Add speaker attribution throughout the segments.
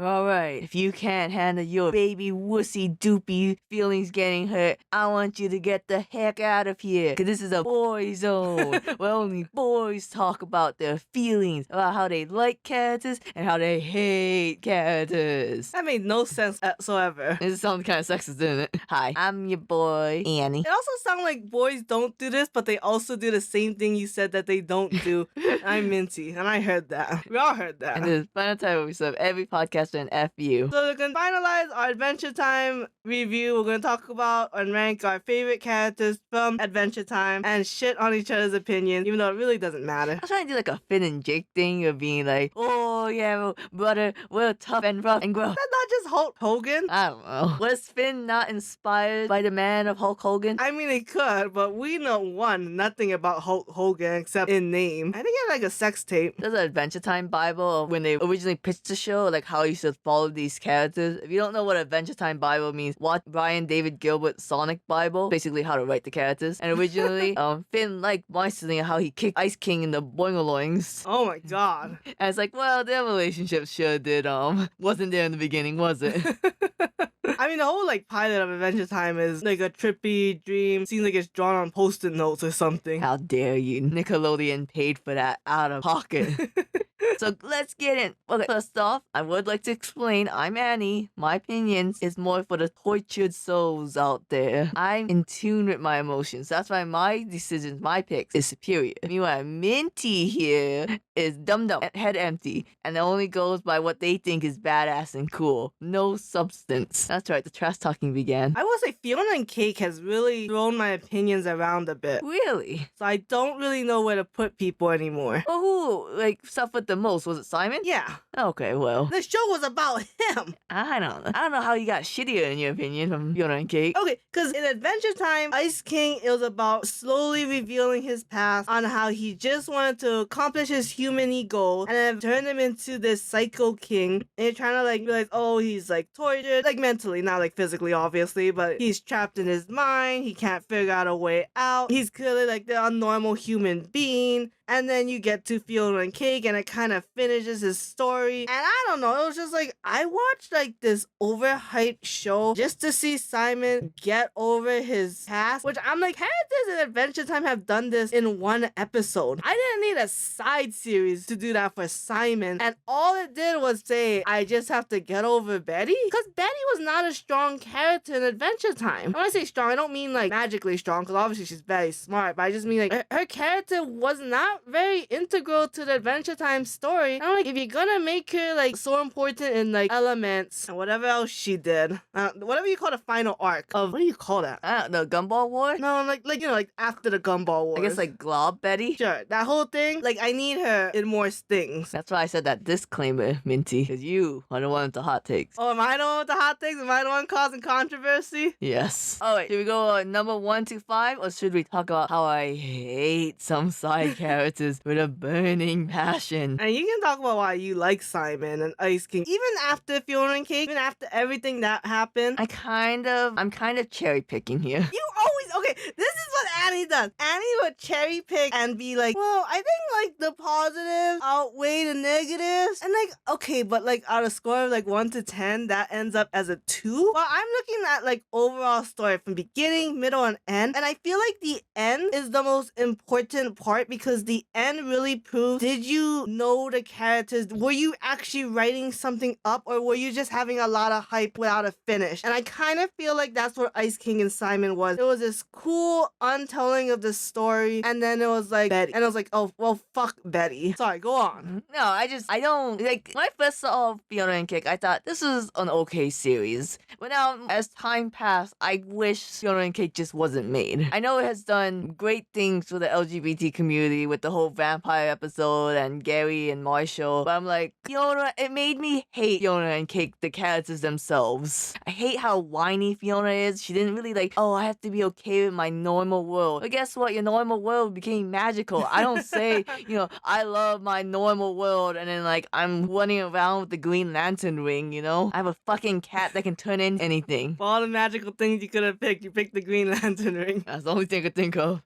Speaker 1: Alright, if you can't handle your baby wussy doopy feelings getting hurt, I want you to get the heck out of here. Cause this is a boy zone where only boys talk about their feelings, about how they like characters and how they hate characters.
Speaker 2: That made no sense whatsoever.
Speaker 1: This sounds kind of sexist, didn't it? Hi, I'm your boy, Annie.
Speaker 2: It also sounds like boys don't do this, but they also do the same thing you said that they don't do. I'm Minty, and I heard that. We all heard that.
Speaker 1: And this is the final time we serve every podcaster in FU.
Speaker 2: So we're going to finalize our Adventure Time review. We're going to talk about and rank our favorite characters from Adventure Time and shit on each other's opinion, even though it really doesn't matter.
Speaker 1: I was trying to do like a Finn and Jake thing of being like, oh yeah, well, brother, we're tough and rough and grow.
Speaker 2: That's not just Hulk Hogan.
Speaker 1: I don't know. Was Finn not inspired by the man of Hulk Hogan?
Speaker 2: I mean, it could, but we know nothing about Hulk Hogan except in name. I think he had like a sex tape.
Speaker 1: There's an Adventure Time Bible of when they originally pitched the show, like how you should follow these characters. If you don't know what Adventure Time Bible means, watch Brian David Gilbert's Sonic Bible, basically how to write the characters. And originally, Finn liked constantly how he kicked Ice King in the boingaloings.
Speaker 2: Oh my god.
Speaker 1: And it's like, well, their relationship sure did, wasn't there in the beginning, was it?
Speaker 2: I mean, the whole like pilot of Adventure Time is like a trippy dream. Seems like it's drawn on post-it notes or something.
Speaker 1: How dare you? Nickelodeon paid for that out of pocket. So let's get in. Okay, first off, I would like to explain I'm Annie. My opinions is more for the tortured souls out there. I'm in tune with my emotions. That's why my decisions, my picks, is superior. Meanwhile, Minty here is dumb, head empty, and it only goes by what they think is badass and cool. No substance. That's right, the trash talking began.
Speaker 2: I will say Fiona and Cake has really thrown my opinions around a bit.
Speaker 1: Really?
Speaker 2: So I don't really know where to put people anymore.
Speaker 1: Well, who, like, suffered the most? Was it Simon?
Speaker 2: Yeah.
Speaker 1: Okay, well.
Speaker 2: The show was about him.
Speaker 1: I don't know how you got shittier in your opinion from Fiona and Cake.
Speaker 2: Okay, because in Adventure Time, Ice King, it was about slowly revealing his past on how he just wanted to accomplish his human goal and then turn him into this psycho king. And you're trying to like realize, oh, he's like tortured, like mentally, not like physically, obviously, but he's trapped in his mind. He can't figure out a way out. He's clearly like the unnormal human being. And then you get to Fiona and Cake, and it kind of finishes his story. And I don't know, it was just like, I watched like this overhyped show just to see Simon get over his past, which I'm like, characters in Adventure Time have done this in one episode. I didn't need a side series to do that for Simon. And all it did was say, I just have to get over Betty? Because Betty was not a strong character in Adventure Time. When I say strong, I don't mean like magically strong, because obviously she's very smart, but I just mean like her character was not very integral to the Adventure Time story. I'm like, if you're gonna make her like so important in like elements and whatever else she did, whatever you call the final arc of, what do you call that?
Speaker 1: I don't know, Gumball War?
Speaker 2: No, like you know, like after the Gumball Wars.
Speaker 1: I guess like Glob Betty?
Speaker 2: Sure, that whole thing, like I need her in more stings.
Speaker 1: That's why I said that disclaimer, Minty, because you are the one with the hot takes.
Speaker 2: Oh, am I the one with the hot takes? Am I the one causing controversy?
Speaker 1: Yes. Oh wait, should we go number 1 to 5, or should we talk about how I hate some side characters with a burning passion?
Speaker 2: And you can talk about why you like Simon and Ice King. Even after Fiona and Cake, even after everything that happened.
Speaker 1: I'm kind of cherry picking here.
Speaker 2: You always, okay, this is what Annie does. Annie would cherry pick and be like, well, I think like the positives outweigh the negatives. And like, okay, but like out of score of like 1 to 10, that ends up as a 2. Well, I'm looking at like overall story from beginning, middle, and end. And I feel like the end is the most important part because the end really proves, did you know the characters? Were you actually writing something up, or were you just having a lot of hype without a finish? And I kind of feel like that's what Ice King and Simon was. It was this cool untelling of the story, and then it was like Betty. And I was like, oh, well, fuck Betty. Sorry, go on.
Speaker 1: No, I don't, like, when I first saw Fiona and Cake, I thought this is an okay series. But now, as time passed, I wish Fiona and Cake just wasn't made. I know it has done great things for the LGBT community with the whole vampire episode and Gary and Marshall, but I'm like, Fiona, it made me hate Fiona and Cake, the characters themselves. I hate how whiny Fiona is. She didn't really like, oh, I have to be okay with my normal world. But guess what? Your normal world became magical. I don't say, I love my normal world and then like I'm running around with the Green Lantern ring, I have a fucking cat that can turn into anything.
Speaker 2: For all the magical things you could have picked, you picked the Green Lantern ring.
Speaker 1: That's the only thing I could think of.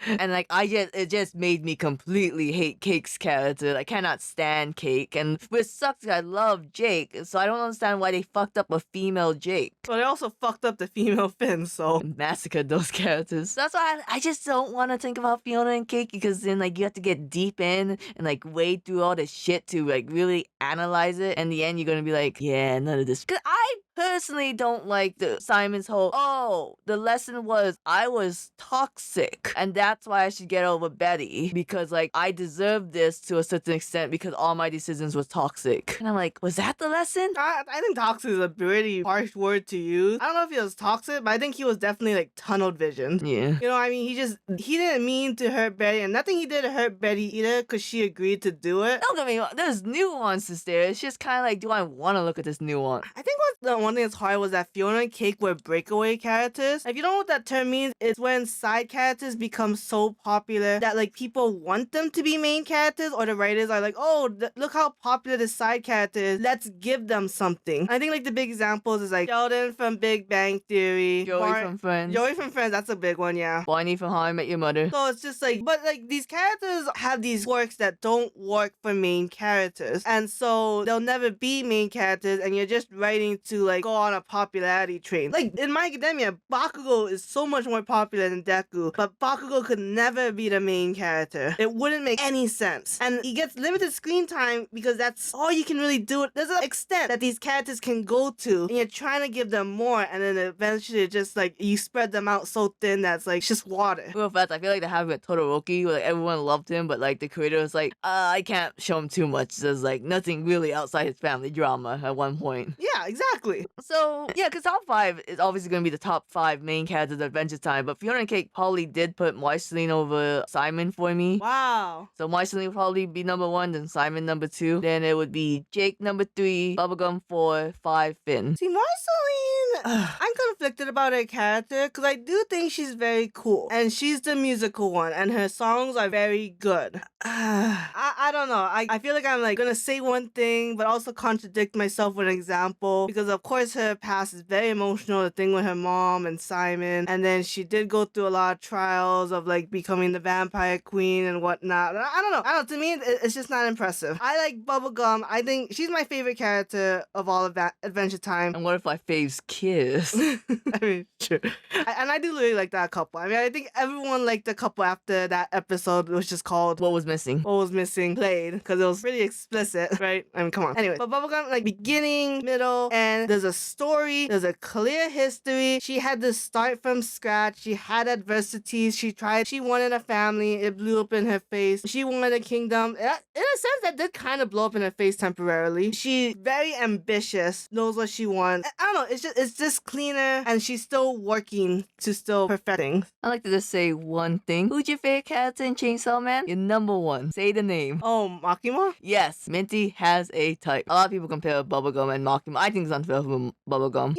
Speaker 1: And like it just made me completely hate Cake's character. I cannot stand Cake, and which sucks 'cause I love Jake, so I don't understand why they fucked up a female Jake.
Speaker 2: But they also fucked up the female Finn, so.
Speaker 1: Massacred those characters. That's why I just don't want to think about Fiona and Cake, because then like you have to get deep in and like wade through all this shit to like really analyze it. And in the end, you're gonna be like, yeah, none of this. Cause I personally don't like Simon's whole, the lesson was I was toxic and that's why I should get over Betty because like I deserve this to a certain extent because all my decisions was toxic. And I'm like, was that the lesson?
Speaker 2: I think toxic is a pretty harsh word to use. I don't know if he was toxic, but I think he was definitely like tunnel vision.
Speaker 1: Yeah.
Speaker 2: You know what I mean? He didn't mean to hurt Betty, and nothing he did to hurt Betty either because she agreed to do it.
Speaker 1: Don't get me wrong, there's nuances there. It's just kind of like, do I want to look at this nuance?
Speaker 2: I think the one thing that's hard was that Fiona and Cake were breakaway characters. If you don't know what that term means, it's when side characters become so popular that like people want them to be main characters, or the writers are like, oh, look how popular this side character is. Let's give them something. I think like the big examples is like Sheldon from Big Bang Theory,
Speaker 1: Joey from Friends.
Speaker 2: Joey from Friends, that's a big one, yeah.
Speaker 1: Barney from How I Met Your Mother.
Speaker 2: So it's just like, but like these characters have these quirks that don't work for main characters, and so they'll never be main characters, and you're just writing to like go on a popularity train. Like in My Academia, Bakugo is so much more popular than Deku, but Bakugo could never be the main character. It wouldn't make any sense, and he gets limited screen time because that's all you can really do. There's an extent that these characters can go to, and you're trying to give them more, and then eventually just like you spread them out so thin that's like it's just water.
Speaker 1: Real fast, I feel like they have with Todoroki, where like everyone loved him, but like the creator was like, I can't show him too much. There's like nothing really outside his family drama at one point.
Speaker 2: Yeah, exactly.
Speaker 1: So yeah, because top 5 is obviously going to be the top 5 main characters of Adventure Time, but Fiona and Cake probably did put Marceline over Simon for me.
Speaker 2: Wow.
Speaker 1: So Marceline would probably be number 1, then Simon number 2, then it would be Jake number 3, Bubblegum 4, 5, Finn.
Speaker 2: See, Marceline, I'm conflicted about her character because I do think she's very cool, and she's the musical one, and her songs are very good. I don't know. I feel like I'm like gonna say one thing, but also contradict myself with an example because of course her past is very emotional. The thing with her mom and Simon, and then she did go through a lot of trials of like becoming the vampire queen and whatnot. I don't know. To me, it's just not impressive. I like Bubblegum. I think she's my favorite character of all of Adventure Time.
Speaker 1: And what if my fave's Kiss?
Speaker 2: I mean, sure. And I do really like that couple. I mean, I think everyone liked the couple after that episode, which is called
Speaker 1: What Was Missing?
Speaker 2: What Was Missing played, because it was pretty explicit, right? I mean, come on. Anyway, but Bubblegum, like beginning, middle, and there's a story, there's a clear history. She had to start from scratch. She had adversities. She wanted a family. It blew up in her face. She wanted a kingdom. In a sense, that did kind of blow up in her face temporarily. She's very ambitious, knows what she wants. I don't know, it's just cleaner, and she's still working to still perfect things.
Speaker 1: I like to just say one thing. Who's your favorite character in Chainsaw Man? Your number 1. Say the name.
Speaker 2: Oh, Makima?
Speaker 1: Yes, Minty has a type. A lot of people compare Bubblegum and Makima. I think it's unfair for Bubblegum.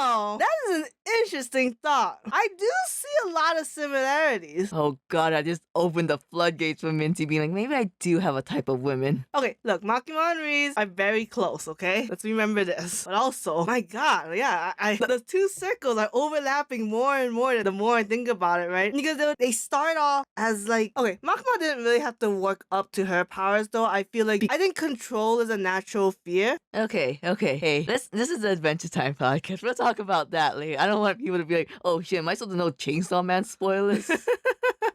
Speaker 2: Oh, that is an interesting thought. I do see a lot of similarities.
Speaker 1: Oh god, I just opened the floodgates for Minty being like, maybe I do have a type of women.
Speaker 2: Okay, look, Makima and Reese are very close, okay? Let's remember this. But also, my god, yeah, the two circles are overlapping more and more the more I think about it, right? Because they start off as like, okay, Makima didn't really have to work up to her powers though. I think control is a natural fear.
Speaker 1: Okay. Hey, this is the Adventure Time podcast. We'll talk about that later. I don't want people to be like, oh shit, am I supposed to know Chainsaw Man spoilers?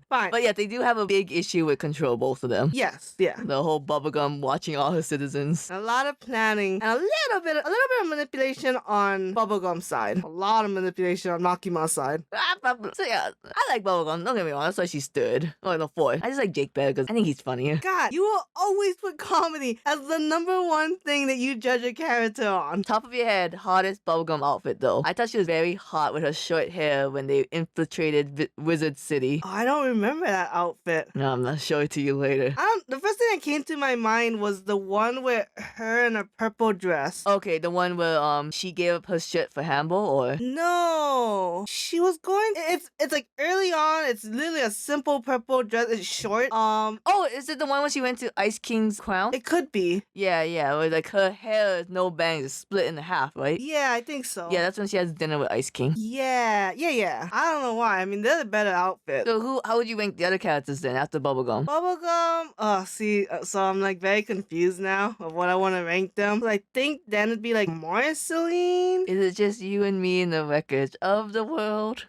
Speaker 2: Fine.
Speaker 1: But yeah, they do have a big issue with control, both of them.
Speaker 2: Yes, yeah.
Speaker 1: The whole Bubblegum watching all her citizens.
Speaker 2: A lot of planning and a little bit of manipulation on Bubblegum's side. A lot of manipulation on Makima's side.
Speaker 1: So yeah, I like Bubblegum. Don't get me wrong. That's why she's 3rd. Oh, no, 4th. I just like Jake better because I think he's funnier.
Speaker 2: God, you will always put comedy as the number 1 thing that you judge a character on.
Speaker 1: Top of your head, hottest Bubblegum outfit though. I thought she was very hot with her short hair when they infiltrated Wizard City.
Speaker 2: Oh, I don't remember that outfit.
Speaker 1: No, I'm gonna show it to you later.
Speaker 2: the first thing that came to my mind was the one with her in a purple dress.
Speaker 1: Okay, the one where she gave up her shit for Hamble, or
Speaker 2: No, she was going. It's like early on. It's literally a simple purple dress. It's short.
Speaker 1: oh, is it the one when she went to Ice King's crown?
Speaker 2: It could be.
Speaker 1: Yeah, where like her hair is no bangs, it's split in half, right?
Speaker 2: Yeah, I think so.
Speaker 1: Yeah, that's when she has dinner with Ice King.
Speaker 2: Yeah. I don't know why. I mean, they're the better outfit.
Speaker 1: So how would you rank the other characters then after Bubblegum?
Speaker 2: Bubblegum. Oh, see, so I'm like very confused now of what I want to rank them. I think then it'd be like Marceline.
Speaker 1: Is it just you and me in the wreckage of the world?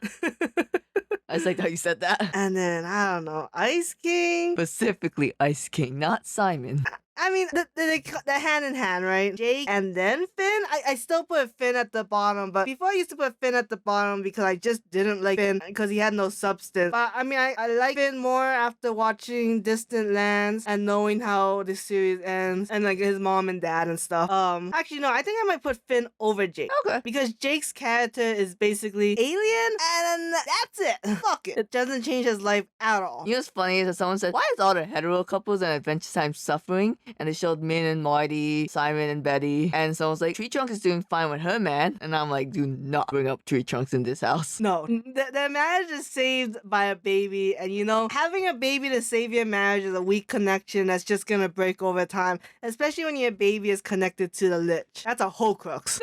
Speaker 1: I just like how you said that.
Speaker 2: And then I don't know, Ice King.
Speaker 1: Specifically Ice King, not Simon.
Speaker 2: I mean, the hand in hand, right? Jake and then Finn. I still put Finn at the bottom, but before I used to put Finn at the bottom because I just didn't like Finn because he had no substance. But I mean, I like Finn more after watching Distant Lands and knowing how the series ends and like his mom and dad and stuff. Actually, no, I think I might put Finn over Jake.
Speaker 1: Okay.
Speaker 2: Because Jake's character is basically alien and that's it. Fuck it. It doesn't change his life at all.
Speaker 1: You know what's funny is that someone said, why is all the hetero couples in Adventure Time suffering? And they showed Min and Marty, Simon and Betty, and someone's like, Tree Trunks is doing fine with her man. And I'm like, do not bring up Tree Trunks in this house.
Speaker 2: No, the marriage is saved by a baby, and you know, having a baby to save your marriage is a weak connection that's just gonna break over time, especially when your baby is connected to the lich. That's a whole crux.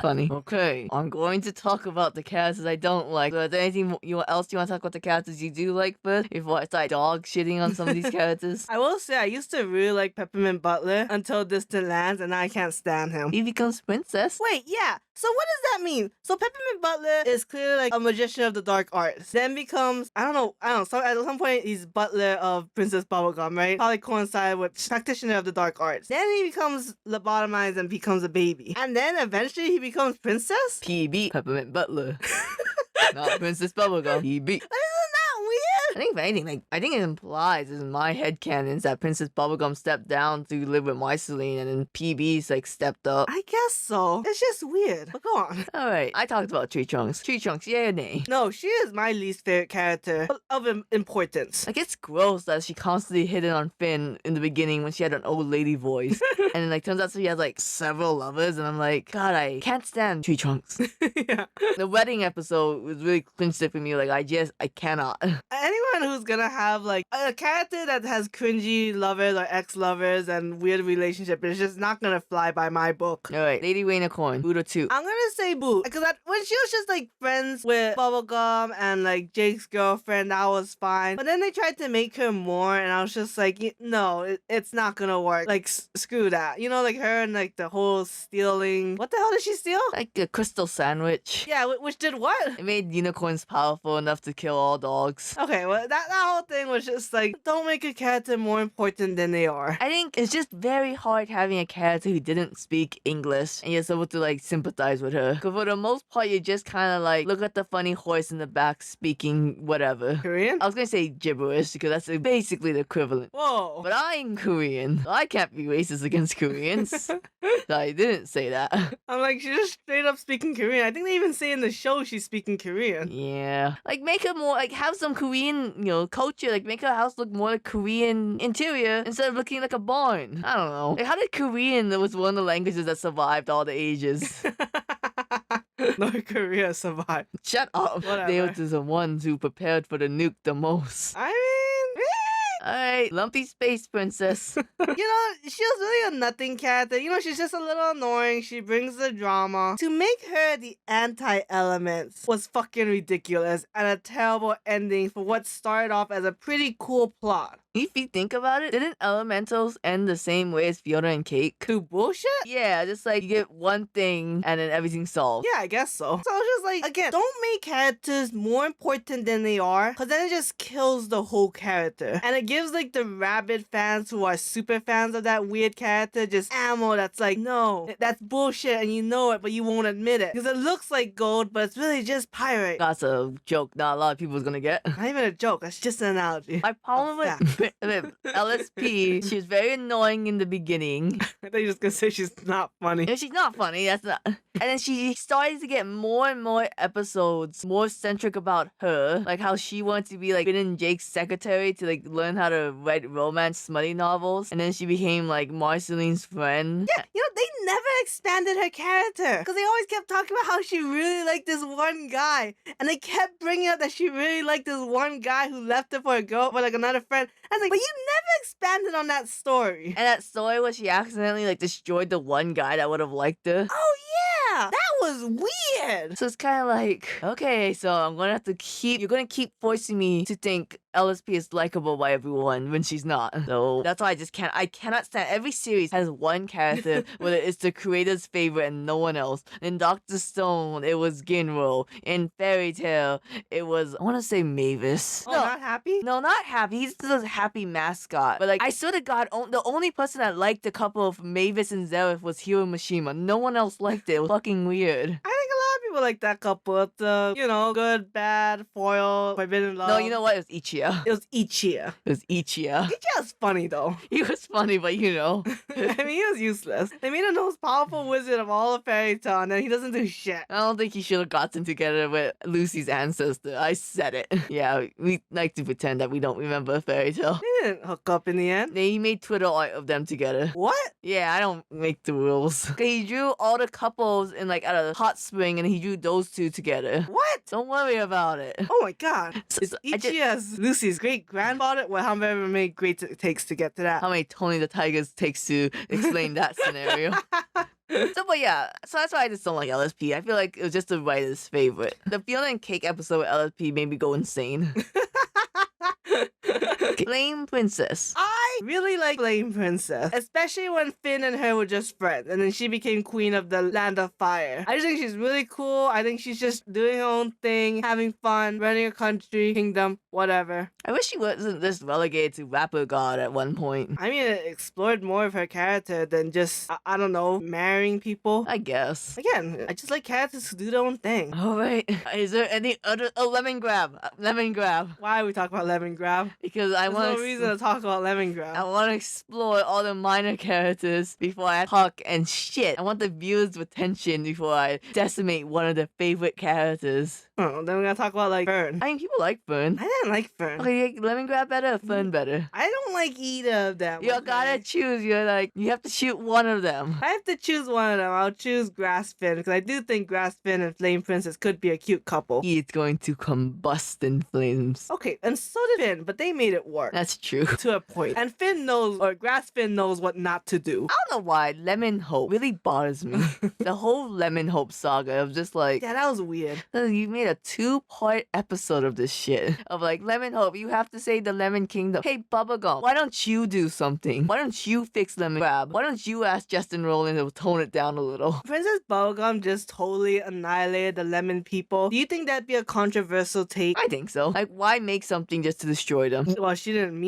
Speaker 1: Funny. Okay, I'm going to talk about the characters I don't like. So is there anything else you want to talk about the characters you do like first? Before I start dog shitting on some of these characters?
Speaker 2: I will say, I used to really like Peppermint Butler until Distant Lands, and now I can't stand him.
Speaker 1: He becomes princess?
Speaker 2: Wait, yeah. So what does that mean? So Peppermint Butler is clearly like a magician of the dark arts. Then becomes, I don't know. So at some point he's butler of Princess Bubblegum, right? Probably coincide with practitioner of the dark arts. Then he becomes lobotomized and becomes a baby. And then eventually he becomes princess?
Speaker 1: PB, Peppermint Butler. Not Princess Bubblegum. PB. I think if anything, I think it implies in my headcanons that Princess Bubblegum stepped down to live with Marceline and then PB's stepped up.
Speaker 2: I guess so. It's just weird. But go on.
Speaker 1: Alright, I talked about Tree Trunks. Tree Trunks, yay or nay?
Speaker 2: No, she is my least favorite character of importance.
Speaker 1: Like, it's gross that she constantly hit it on Finn in the beginning when she had an old lady voice. And then, turns out she has, several lovers, and I'm like, God, I can't stand Tree Trunks.
Speaker 2: Yeah.
Speaker 1: The wedding episode was really clinched it for me. I cannot.
Speaker 2: Anyone who's gonna have, a character that has cringy lovers or ex-lovers and weird relationship is just not gonna fly by my book.
Speaker 1: Alright, Lady Rainicorn, Buddha 2.
Speaker 2: I'm gonna say Boo, because when she was just, friends with Bubblegum and, Jake's girlfriend, that was fine. But then they tried to make her more, and I was just like, no, it's not gonna work. Screw that. You know, her and, the whole stealing. What the hell did she steal?
Speaker 1: A crystal sandwich.
Speaker 2: Yeah, which did what?
Speaker 1: It made unicorns powerful enough to kill all dogs.
Speaker 2: Okay, well, that whole thing was just don't make a character more important than they are.
Speaker 1: I think it's just very hard having a character who didn't speak English and you're supposed to sympathize with her. Because for the most part, you just kind of look at the funny horse in the back speaking whatever.
Speaker 2: Korean?
Speaker 1: I was gonna say gibberish because that's basically the equivalent.
Speaker 2: Whoa.
Speaker 1: But I'm Korean. So I can't be racist against Koreans. So I didn't say that.
Speaker 2: I'm she's just straight up speaking Korean. I think they even say in the show she's speaking Korean.
Speaker 1: Yeah. Make her more, have some Korean, culture. Make her house look more like Korean interior instead of looking like a barn. I don't know. How did Korean, that was one of the languages that survived all the ages?
Speaker 2: North Korea survived.
Speaker 1: Shut up.
Speaker 2: Whatever.
Speaker 1: They were the ones who prepared for the nuke the most.
Speaker 2: I mean,
Speaker 1: Alright, Lumpy Space Princess.
Speaker 2: she was really a nothing character. She's just a little annoying. She brings the drama. To make her the anti-elements was fucking ridiculous and a terrible ending for what started off as a pretty cool plot.
Speaker 1: If you think about it, didn't Elementals end the same way as Fiona and Cake?
Speaker 2: Through bullshit?
Speaker 1: Yeah, just you get one thing and then everything's solved.
Speaker 2: Yeah, I guess so. So it's just again, don't make characters more important than they are, because then it just kills the whole character. And it gives the rabid fans who are super fans of that weird character just ammo that's no, that's bullshit and you know it, but you won't admit it. Because it looks like gold, but it's really just pirate.
Speaker 1: That's a joke not a lot of people's gonna get.
Speaker 2: Not even a joke, that's just an analogy.
Speaker 1: My problem with LSP, she was very annoying in the beginning.
Speaker 2: I thought you were just gonna say she's not funny.
Speaker 1: No, she's not funny. That's not. And then she started to get more and more episodes more centric about her, like how she wanted to be like Finn and Jake's secretary to like learn how to write romance smutty novels, and then she became like Marceline's friend.
Speaker 2: Yeah, they never expanded her character because they always kept talking about how she really liked this one guy, and they kept bringing up that she really liked this one guy who left her for a girl, for like another friend. I was like, but you never expanded on that story.
Speaker 1: And that story where she accidentally like destroyed the one guy that would have liked her.
Speaker 2: Oh yeah, that was weird.
Speaker 1: So it's kind of like, okay, so I'm gonna have to you're gonna keep forcing me to think LSP is likable by everyone when she's not. So that's why I cannot stand. Every series has one character whether it's the creator's favorite and no one else. In Dr. Stone, it was Ginro. In Fairy Tail, it was, I want to say Mavis.
Speaker 2: Oh, not Happy?
Speaker 1: No, not Happy. He's the happy mascot. But like, I swear to God, the only person that liked the couple of Mavis and Zeref was Hiro Mishima. No one else liked it. It was fucking weird.
Speaker 2: I think a lot of people like that couple. The, good, bad, foil, forbidden love.
Speaker 1: No, you know what? It was Ichiya.
Speaker 2: It was Ichiya.
Speaker 1: It was Ichiya.
Speaker 2: Ichiya's funny though.
Speaker 1: He was funny, but
Speaker 2: I mean, he was useless. They made him the most powerful wizard of all of Fairy Tail, and then he doesn't do shit.
Speaker 1: I don't think he should have gotten together with Lucy's ancestor. I said it. Yeah, we like to pretend that we don't remember Fairy Tail.
Speaker 2: They didn't hook up in the end.
Speaker 1: He made Twitter art of them together.
Speaker 2: What?
Speaker 1: Yeah, I don't make the rules. He drew all the couples in like at a hot spring, and he drew those two together.
Speaker 2: What?
Speaker 1: Don't worry about it.
Speaker 2: Oh my god.
Speaker 1: So-
Speaker 2: Is
Speaker 1: I just-
Speaker 2: Ichiya's Lucy's great grandfather? Well, however many great it takes to get to that.
Speaker 1: How many Tony the Tigers takes to explain that scenario? So, but yeah, so that's why I just don't like LSP. I feel like it was just the writer's favorite. The Fiona and Cake episode with LSP made me go insane. Flame Princess.
Speaker 2: I really like Flame Princess, especially when Finn and her were just friends, and then she became queen of the Land of Fire. I just think she's really cool. I think she's just doing her own thing, having fun, running a country, kingdom, whatever.
Speaker 1: I wish she wasn't just relegated to rapper god at one point.
Speaker 2: I mean, it explored more of her character than just, I don't know, marrying people.
Speaker 1: I guess.
Speaker 2: Again, I just like characters who do their own thing.
Speaker 1: All right. Is there any other? Oh, Lemon Grab. Lemon Grab.
Speaker 2: Why are we talking about Lemon Grab?
Speaker 1: Because I
Speaker 2: There's
Speaker 1: want
Speaker 2: no reason to talk about Lemon Grab.
Speaker 1: I want to explore all the minor characters before I talk and shit. I want the viewers' attention before I decimate one of their favorite characters.
Speaker 2: Oh, then we're gonna talk about like Fern.
Speaker 1: I mean, people like Fern.
Speaker 2: I didn't like Fern.
Speaker 1: Okay, you like Lemon Grab better or Fern better?
Speaker 2: I don't like either of them.
Speaker 1: You
Speaker 2: okay?
Speaker 1: gotta choose. You have to shoot one of them.
Speaker 2: If I have to choose one of them, I'll choose Grassfin, because I do think Grassfin and Flame Princess could be a cute couple.
Speaker 1: It's going to combust in flames.
Speaker 2: Okay, and so did Finn, but they made it work.
Speaker 1: That's true.
Speaker 2: To a point. And Finn knows, or Grassfin knows what not to do.
Speaker 1: I don't know why Lemon Hope really bothers me. The whole Lemon Hope saga of just like,
Speaker 2: Yeah, that was weird.
Speaker 1: you made a 2-part episode of this shit. Of like, Lemon Hope, you have to save the Lemon Kingdom. Hey, Bubblegum, why don't you do something? Why don't you fix Lemon Grab? Why don't you ask Justin Rowland to tone it down a little?
Speaker 2: Princess Bubblegum just totally annihilated the lemon people. Do you think that'd be a controversial take?
Speaker 1: I think so. Like, why make something just to destroy them?
Speaker 2: Well, she didn't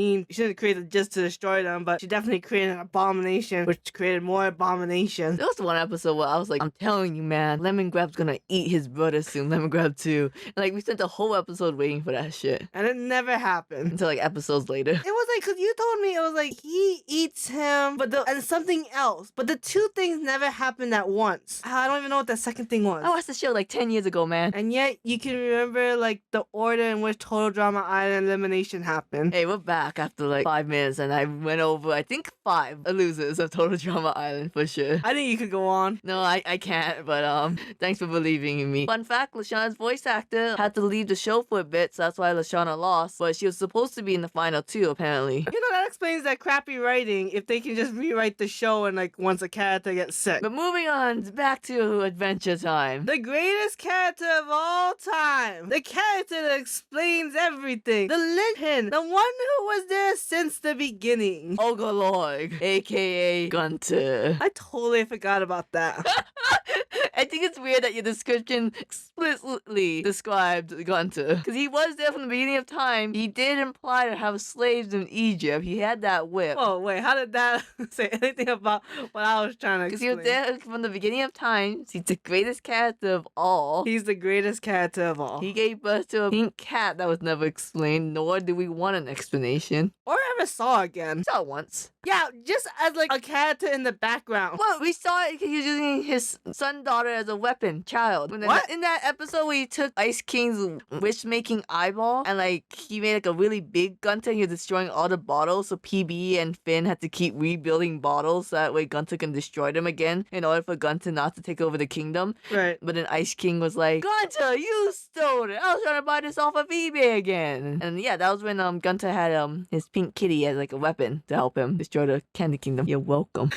Speaker 2: create it just to destroy them, but she definitely created an abomination, which created more abominations.
Speaker 1: There was one episode where I was like, I'm telling you, man, Lemon Grab's gonna eat his brother soon, Lemon Grab 2. And like, we spent the whole episode waiting for that shit.
Speaker 2: And it never happened.
Speaker 1: Until like episodes later.
Speaker 2: It was like, cause you told me it was like he eats him, and something else. But the two things never happened at once. I don't even know what that second thing was.
Speaker 1: I watched the show like 10 years ago, man.
Speaker 2: And yet you can remember like the order in which Total Drama Island elimination happened.
Speaker 1: Hey, we're back after like 5 minutes, and I went over, I think, 5 losers of Total Drama Island for sure.
Speaker 2: I think you could go on.
Speaker 1: No, I can't, but thanks for believing in me. Fun fact, Lashana's voice actor had to leave the show for a bit, so that's why Lashana lost, but she was supposed to be in the final 2, apparently.
Speaker 2: You know, that explains that crappy writing if they can just rewrite the show and like once a character gets sick.
Speaker 1: But moving on, back to Adventure Time.
Speaker 2: The greatest character of all time. The character that explains everything. The linchpin. The one who was there since the beginning.
Speaker 1: Ogolog, aka Gunter.
Speaker 2: I totally forgot about that.
Speaker 1: I think it's weird that your description explicitly described Gunter. Because he was there from the beginning of time. He did imply to have slaves in Egypt. He had that whip.
Speaker 2: Whoa, wait, how did that say anything about what I was trying to
Speaker 1: Because
Speaker 2: explain?
Speaker 1: he was there from the beginning of time. He's the greatest character of all.
Speaker 2: He's the greatest character of all.
Speaker 1: He gave birth to a pink cat that was never explained, nor do we want an explanation.
Speaker 2: Or ever saw again.
Speaker 1: Saw it once.
Speaker 2: Yeah, just as like a character in the background.
Speaker 1: Well, we saw it because he was using his son-daughter as a weapon, child.
Speaker 2: What?
Speaker 1: In that episode where he took Ice King's wish-making eyeball and like he made like a really big Gunter, he was destroying all the bottles, so PB and Finn had to keep rebuilding bottles so that way Gunter can destroy them again in order for Gunter not to take over the kingdom.
Speaker 2: Right.
Speaker 1: But then Ice King was like, Gunter, you stole it. I was trying to buy this off of eBay again. And yeah, that was when Gunter had his pink kitty as like a weapon to help him destroy the Candy Kingdom. You're welcome.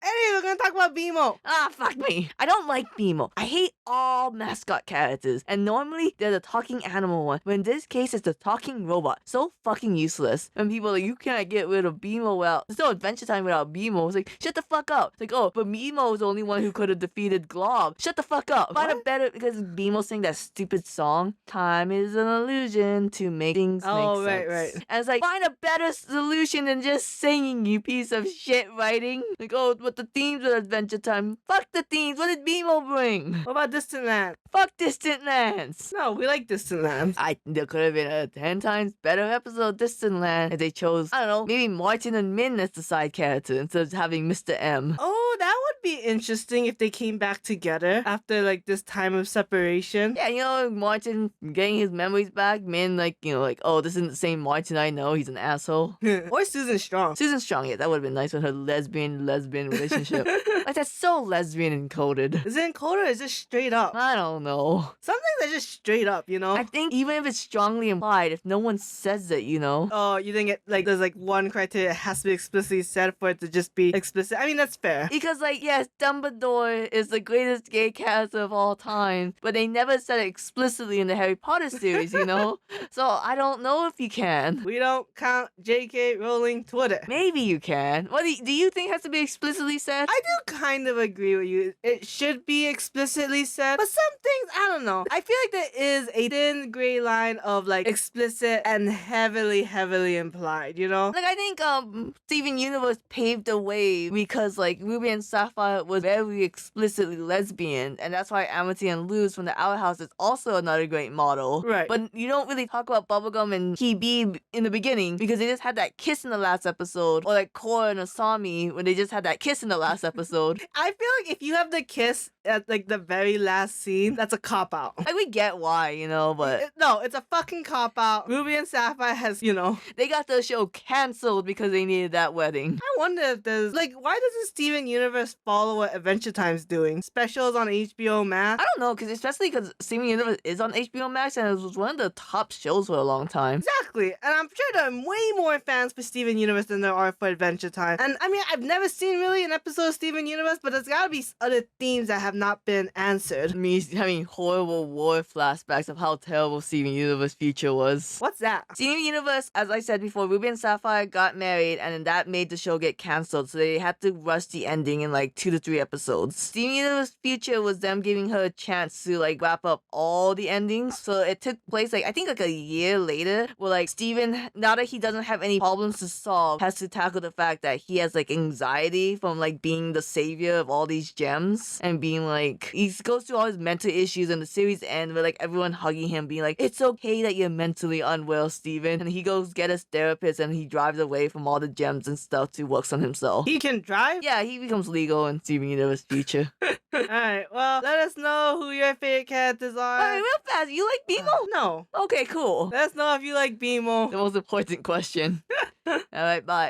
Speaker 2: Anyway, we're gonna talk about BMO.
Speaker 1: Ah, fuck me. I don't like Beemo. I hate all mascot characters. And normally, they're the talking animal one. But in this case, it's the talking robot. So fucking useless. And people are like, you can't get rid of Beemo without... There's no Adventure Time without Beemo. It's like, shut the fuck up. It's like, oh, but Beemo is the only one who could have defeated Glob. Shut the fuck up. Find a better... Because Beemo sang that stupid song, Time is an illusion to make things make sense.
Speaker 2: Right.
Speaker 1: And it's like, find a better solution than just singing, you piece of shit writing. Like, oh, but the themes of Adventure Time. Fuck the themes. What did Beemo bring?
Speaker 2: What about Distant Land?
Speaker 1: Fuck Distant Lands.
Speaker 2: No, we like Distant Land.
Speaker 1: There could have been a 10 times better episode of Distant Land if they chose, I don't know, maybe Martin and Min as the side character instead of having Mr. M.
Speaker 2: Oh, that would be interesting if they came back together after like this time of separation.
Speaker 1: Yeah, you know, Martin getting his memories back, Min like, you know, like, oh, this isn't the same Martin I know, he's an asshole.
Speaker 2: Or Susan Strong.
Speaker 1: Susan Strong, yeah, that would have been nice with her lesbian relationship. Like, that's so lesbian encoded.
Speaker 2: Is it encoded or is it straight up?
Speaker 1: I don't know.
Speaker 2: Some things are just straight up, you know?
Speaker 1: I think even if it's strongly implied, if no one says it, you know.
Speaker 2: Oh, you think it like there's like one criteria it has to be explicitly said for it to just be explicit? I mean, that's fair.
Speaker 1: Because, like, yes, Dumbledore is the greatest gay character of all time, but they never said it explicitly in the Harry Potter series, you know? So I don't know if you can.
Speaker 2: We don't count J.K. Rowling Twitter.
Speaker 1: Maybe you can. What do you think has to be explicitly said?
Speaker 2: I do kind of agree with you. It should be explicitly said, but some things, I don't know. I feel like there is a thin gray line of like explicit and heavily implied, you know?
Speaker 1: Like, I think Steven Universe paved the way because like Ruby and Sapphire was very explicitly lesbian, and that's why Amity and Luz from the Outhouse is also another great model.
Speaker 2: Right.
Speaker 1: But you don't really talk about Bubblegum and Hebe in the beginning because they just had that kiss in the last episode, or like Korra and Asami when they just had that kiss in the last episode.
Speaker 2: I feel like if you have the kiss at like the very last scene, that's a cop out.
Speaker 1: Like, we get why, you know, but
Speaker 2: No, it's a fucking cop out. Ruby and Sapphire has, you know.
Speaker 1: they got the show canceled because they needed that wedding.
Speaker 2: I wonder if there's like, why doesn't Steven Universe follow what Adventure Time's doing? Specials on HBO Max?
Speaker 1: I don't know, especially because Steven Universe is on HBO Max and it was one of the top shows for a long time.
Speaker 2: Exactly, and I'm sure there are way more fans for Steven Universe than there are for Adventure Time. And I mean, I've never seen really an episode of Steven Universe, but there's gotta be other themes that have not been answered.
Speaker 1: Me having horrible war flashbacks of how terrible Steven Universe future was.
Speaker 2: What's that?
Speaker 1: Steven Universe, as I said before, Ruby and Sapphire got married, and then that made the show get cancelled, so they had to rush the ending in like 2 to 3 episodes. Steven Universe future was them giving her a chance to like wrap up all the endings, so it took place like I think like a year later, where like Steven, now that he doesn't have any problems to solve, has to tackle the fact that he has like anxiety from like being the savior of all these gems and being like, he goes through all his mental issues in the series end with like everyone hugging him being like, it's okay that you're mentally unwell, Steven. And he goes get his therapist and he drives away from all the gems and stuff to work on himself.
Speaker 2: He can drive?
Speaker 1: Yeah, he becomes legal in Steven Universe future.
Speaker 2: Alright, well, let us know who your favorite characters are.
Speaker 1: Wait, real fast, you like Beemo?
Speaker 2: No.
Speaker 1: Okay, cool.
Speaker 2: Let us know if you like Beemo.
Speaker 1: The most important question. Alright, bye.